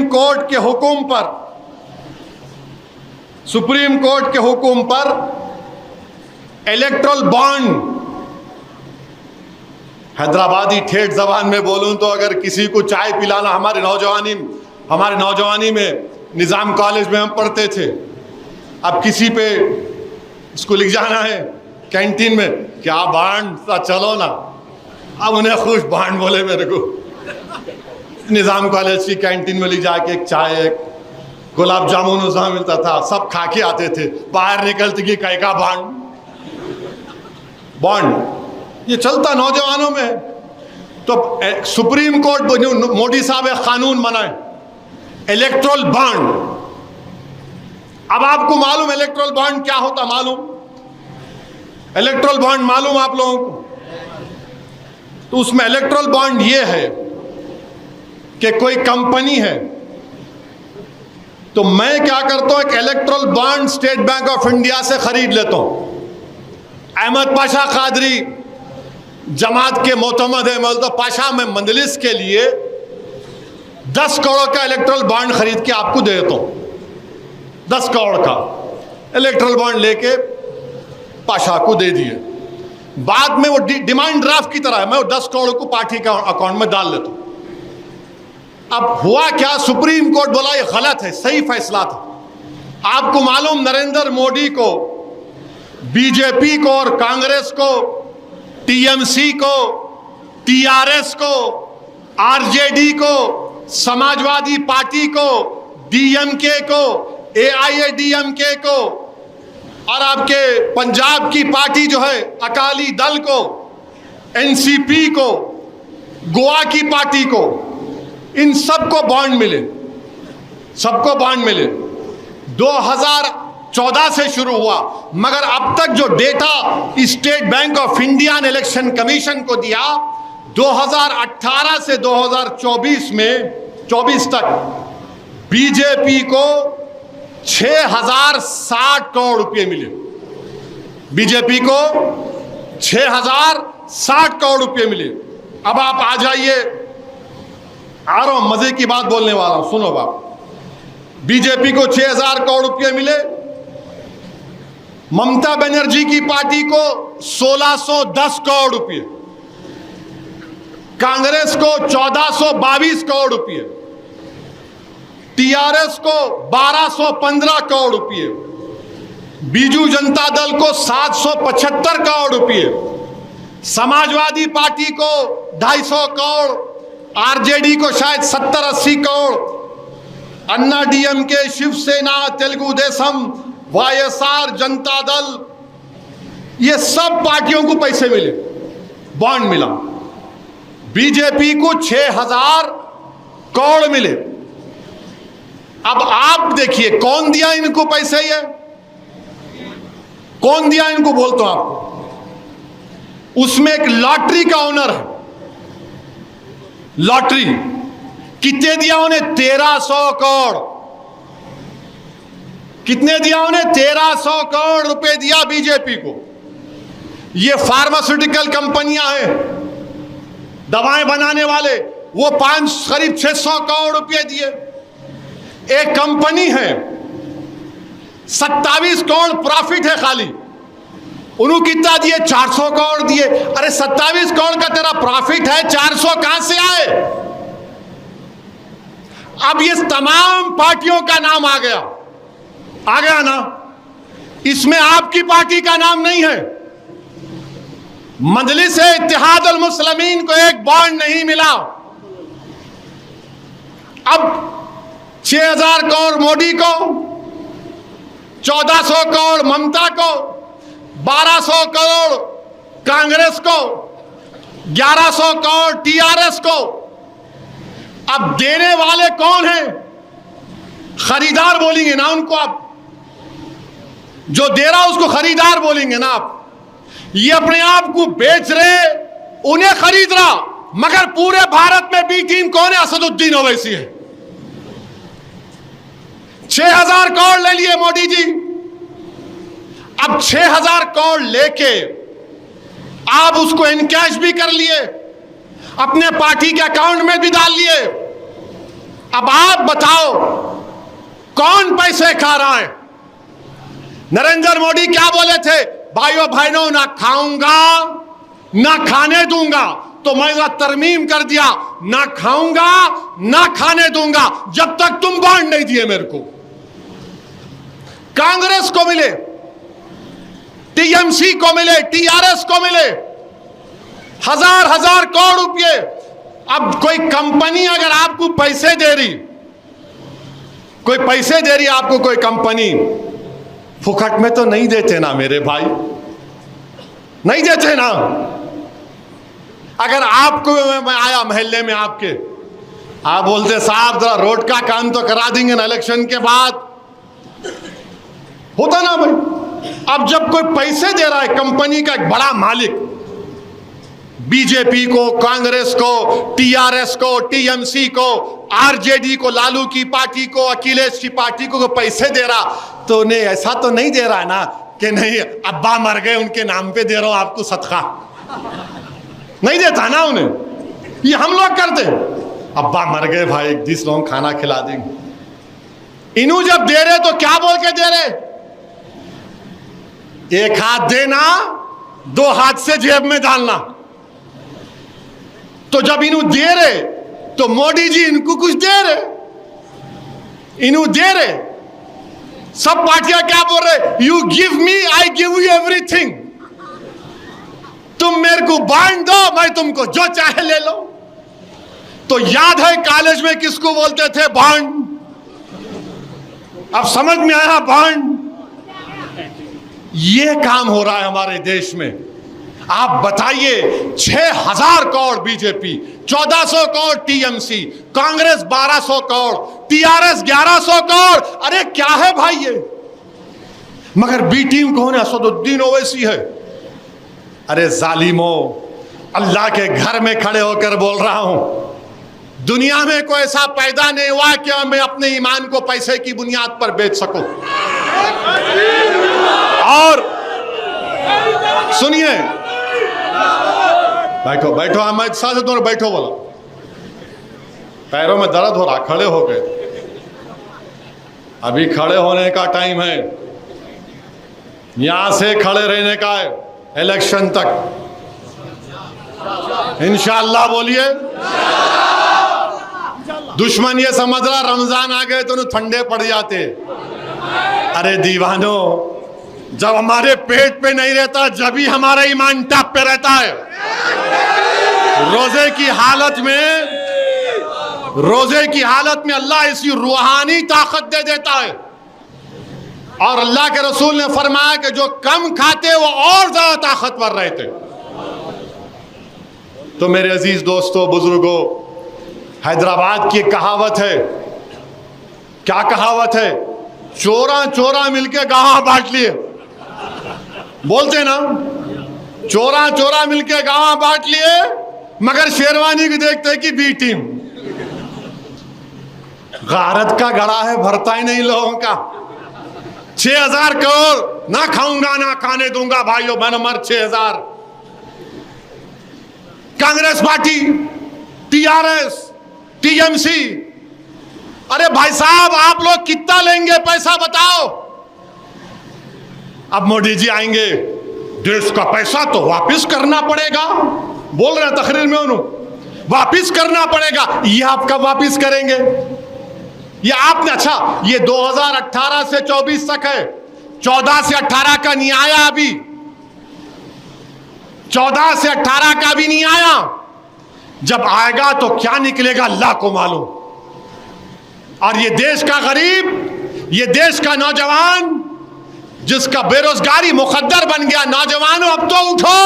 Court के हुक्म पर इलेक्ट्रल बॉन्ड, हैदराबादी ठेठ जबान में बोलूं तो अगर किसी को चाय पिलाना, हमारे नौजवानी में निज़ाम कॉलेज में हम पढ़ते थे, अब किसी पे इसको लिख जाना है कैंटीन में क्या बांड सा चलो ना, अब उन्हें खुश बांड बोले मेरे को। निज़ाम कॉलेज की कैंटीन में ले जाके एक चाय, एक गुलाब जामुन उसमें मिलता था, सब खा के आते थे, बाहर निकलते कि कई का बॉन्ड ये चलता नौजवानों में। तो सुप्रीम कोर्ट मोदी साहब एक कानून बनाए इलेक्ट्रल बॉन्ड। अब आपको मालूम इलेक्ट्रल बॉन्ड क्या होता? इलेक्ट्रल बॉन्ड मालूम आप लोगों को? तो उसमें इलेक्ट्रल बॉन्ड ये है कि कोई कंपनी है, तो मैं क्या करता हूं, एक erectile bond state bank of India से खरीद लेता हूं। अहमद पाशा कादरी जमात के मोतमद है, तो पाशा में मंदलिस के लिए 10 करोड़ का इलेक्ट्रल बॉन्ड खरीद के आपको दे देता हूं। 10 करोड़ का इलेक्ट्रल बॉन्ड लेके पाशा को दे दिए, बाद में वो डिमांड ड्राफ्ट की तरह है, मैं वो 10 करोड़ को पार्टी का अकाउंट में डाल लेता हूं। अब हुआ क्या, सुप्रीम कोर्ट बोला ये गलत है, सही फैसला था। आपको मालूम नरेंद्र मोदी को, बीजेपी को और कांग्रेस को, टीएमसी को, टीआरएस को, आरजेडी को, समाजवादी पार्टी को, डीएमके को, एआईएडीएमके को और आपके पंजाब की पार्टी जो है अकाली दल को, एनसीपी को, गोवा की पार्टी को, इन सबको बॉन्ड मिले, 2014 से शुरू हुआ, मगर अब तक जो data state bank of India ने इलेक्शन कमीशन को दिया 2018 से 2024 तक बीजेपी को 6060 करोड़ रुपए मिले। बीजेपी को 6060 करोड़ रुपए मिले। अब आप आ जाइए, आ रहा हूं, मजे की बात बोलने वाला हूं, सुनो बाप। बीजेपी को 6000 करोड़ रुपए मिले, ममता बनर्जी की पार्टी को 1610 करोड़ रुपए, कांग्रेस को 1422 करोड़ रुपए, टीआरएस को 1215 करोड़ रुपए, बीजू जनता दल को 775 करोड़ रुपए, समाजवादी पार्टी को 250 करोड़, आरजेडी को शायद 70-80 करोड़, अन्ना डीएमके, शिवसेना, तेलुगु देशम, वाईएसआर, जनता दल, ये सब पार्टियों को पैसे मिले, बॉन्ड मिला। बीजेपी को 6000 करोड़ मिले। अब आप देखिए कौन दिया इनको पैसे, ये कौन दिया इनको, बोलता हूं आपको। उसमें एक लॉटरी का ओनर है, लॉटरी कितने दिया उन्हें? 1300 करोड़। कितने दिया उन्हें? 1300 करोड़ रुपए दिया बीजेपी को। ये फार्मास्यूटिकल कंपनियां हैं, दवाएं बनाने वाले, वो करीब 600 करोड़ रुपए दिए। एक कंपनी है 27 करोड़ प्रॉफिट है खाली, उन्होंने कितना दिए? 400 करोड़ दिए। अरे 27 करोड़ का तेरा प्रॉफिट है, 400 कहां से आए? अब ये तमाम पार्टियों का नाम आ गया ना, इसमें आपकी पार्टी का नाम नहीं है। मजलिस इत्तेहाद अल मुस्लिमीन को एक बॉन्ड नहीं मिला। अब 6000 करोड़ मोदी को, 1400 करोड़ ममता को, 1200 करोड़ कांग्रेस को, 1100 करोड़ टीआरएस को। अब देने वाले कौन हैं? खरीदार बोलेंगे ना उनको, आप जो दे रहा उसको खरीदार बोलेंगे ना आप। ये अपने आप को बेच रहे, उन्हें खरीद रहा, मगर पूरे भारत में बी टीम कौन है? असदुद्दीन ओवैसी है। 6000 करोड़ ले लिए मोदी जी। अब 6000 करोड़ लेके आप उसको इनकैश भी कर लिए, अपने पार्टी के अकाउंट में भी डाल लिए। अब आप बताओ कौन पैसे खा रहा है? नरेंद्र मोदी क्या बोले थे? भाइयों बहनों, ना खाऊंगा ना खाने दूंगा। तो मैं तरमीम कर दिया, ना खाऊंगा ना खाने दूंगा जब तक तुम बॉन्ड नहीं दिए मेरे को। कांग्रेस को मिले, टीएमसी को मिले, टीआरएस को मिले हजार हजार करोड़ रुपए। अब कोई कंपनी अगर आपको पैसे दे रही, कोई पैसे दे रही आपको कोई कंपनी, फुकट में तो नहीं देते ना मेरे भाई, नहीं देते ना। अगर आपको मैं आया मोहल्ले में आपके, आप बोलते साहब जरा रोड का काम तो करा देंगे ना इलेक्शन के बाद, होता ना भाई। अब जब कोई पैसे दे रहा है कंपनी का एक बड़ा मालिक, बीजेपी को, कांग्रेस को, टीआरएस को, टीएमसी को, आरजेडी को, लालू की पार्टी को, अखिलेश की पार्टी को पैसे दे रहा, तो उन्हें ऐसा तो नहीं दे रहा ना कि नहीं अब्बा मर गए उनके नाम पे दे रहा हूं आपको सदका, नहीं देता ना उन्हें। ये हम लोग करते, अब्बा मर गए भाई 10 लोगों को खाना खिला देंगे। इन्हों जब दे रहे तो क्या बोल के दे रहे? एक हाथ देना, 2 हाथ से जेब में डालना। तो जब इन्हों दे रहे तो मोदी जी इनको कुछ दे रहे, इन्हों दे रहे। सब पार्टियां क्या बोल रहे? You give me, I give you everything. तुम मेरे को बांट दो, मैं तुमको जो चाहे ले लो। तो याद है कॉलेज में किसको बोलते थे? बॉन्ड। अब समझ में आया बॉन्ड। ये काम हो रहा है हमारे देश में। आप बताइए, 6000 crore BJP, 1400 crore TMC, Congress 1200 crore, TRS 1100 crore. अरे क्या है भाई ये? मगर बी टीम कौन है? असदुद्दीन ओवैसी है। अरे जालिमो, अल्लाह के घर में खड़े होकर बोल रहा हूं, दुनिया में कोई ऐसा पैदा नहीं हुआ कि मैं अपने ईमान को पैसे की बुनियाद पर बेच सकूं। और सुनिए, बैठो बैठो, अहमद साहब दोनों बैठो। बोला पैरों में दर्द हो रहा, खड़े हो गए। अभी खड़े होने का टाइम है, यहां से खड़े रहने का है इलेक्शन तक, इंशाअल्लाह। बोलिए। दुश्मन ये समझ रहा रमजान आ गए तो ठंडे पड़ जाते। अरे दीवानों, जब हमारे पेट पे नहीं रहता, जब भी हमारा ईमान टप पे रहता है। रोजे की हालत में अल्लाह ऐसी रूहानी ताकत दे देता है। और अल्लाह के रसूल ने फरमाया कि जो कम खाते वो और ज्यादा ताकतवर रहते। तो मेरे अजीज दोस्तों, बुजुर्गों, हैदराबाद की कहावत है। क्या कहावत है? चोरा चोरा मिलके गांव बांट लिए। बोलते ना, चोरा चोरा मिलके गांव बांट लिए, मगर शेरवानी की देखते कि बी टीम। गारत का गड़ा है, भरता ही नहीं लोगों का। 6000 करोड़, ना खाऊंगा ना खाने दूंगा। भाइयों बहनों, मर 6000। Congress party, TRS, TMC. अरे भाई साहब, आप लोग कितना लेंगे पैसा बताओ? अब मोदी जी आएंगे, देश का पैसा तो वापस करना पड़ेगा। बोल रहे हैं तकरीर में उन्होंने, वापस करना पड़ेगा। ये आप कब वापस करेंगे? ये आपने, अच्छा ये 2018 से 24 तक है, 14 से 18 का नहीं आया अभी, 14 से 18 का भी नहीं आया। जब आएगा तो क्या निकलेगा अल्लाह को मालूम। और ये देश का गरीब, ये देश का नौजवान जिसका बेरोजगारी मुकद्दर बन गया, नौजवानों अब तो उठो।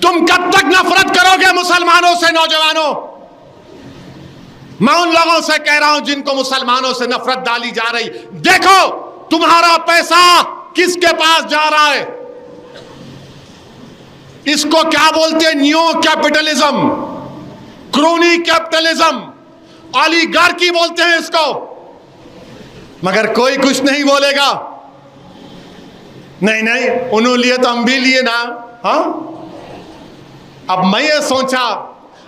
तुम कब तक नफरत करोगे मुसलमानों से? नौजवानों, मैं उन लोगों से कह रहा हूं जिनको मुसलमानों से नफरत डाली जा रही, देखो तुम्हारा पैसा किसके पास जा रहा है। इसको क्या बोलते हैं? New capitalism, crony capitalism, oligarchy बोलते हैं इसको। मगर कोई कुछ नहीं बोलेगा। नहीं नहीं, उन्होंने लिए तो हम भी लिए ना। हाँ, अब मैं ये सोचा,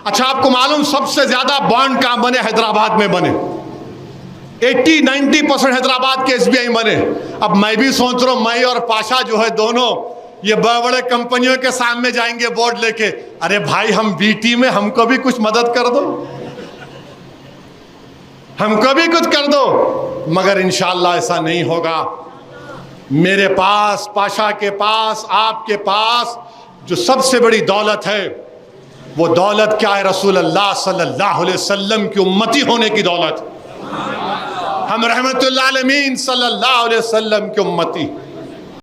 अच्छा, आपको मालूम सबसे ज्यादा बॉन्ड कहां बने? हैदराबाद में बने। 80-90% हैदराबाद के एसबीआई बने। अब मैं भी सोच रहा हूं, मैं और पाशा जो है दोनों ये बड़े बड़े कंपनियों के सामने जाएंगे बोर्ड लेके, अरे भाई हम बीटी में, हमको भी कुछ मदद कर दो, हमको भी कुछ कर दो। मगर इंशाअल्लाह ऐसा नहीं होगा। मेरे पास, पाशा के पास, आपके पास जो सबसे बड़ी दौलत है वो दौलत क्या है? रसूल अल्लाह सल्लल्लाहु अलैहि वसल्लम की उम्मती होने की दौलत। हम रहमतुल्लाह अलमीन सल्लल्लाहु अलैहि वसल्लम की उम्मती।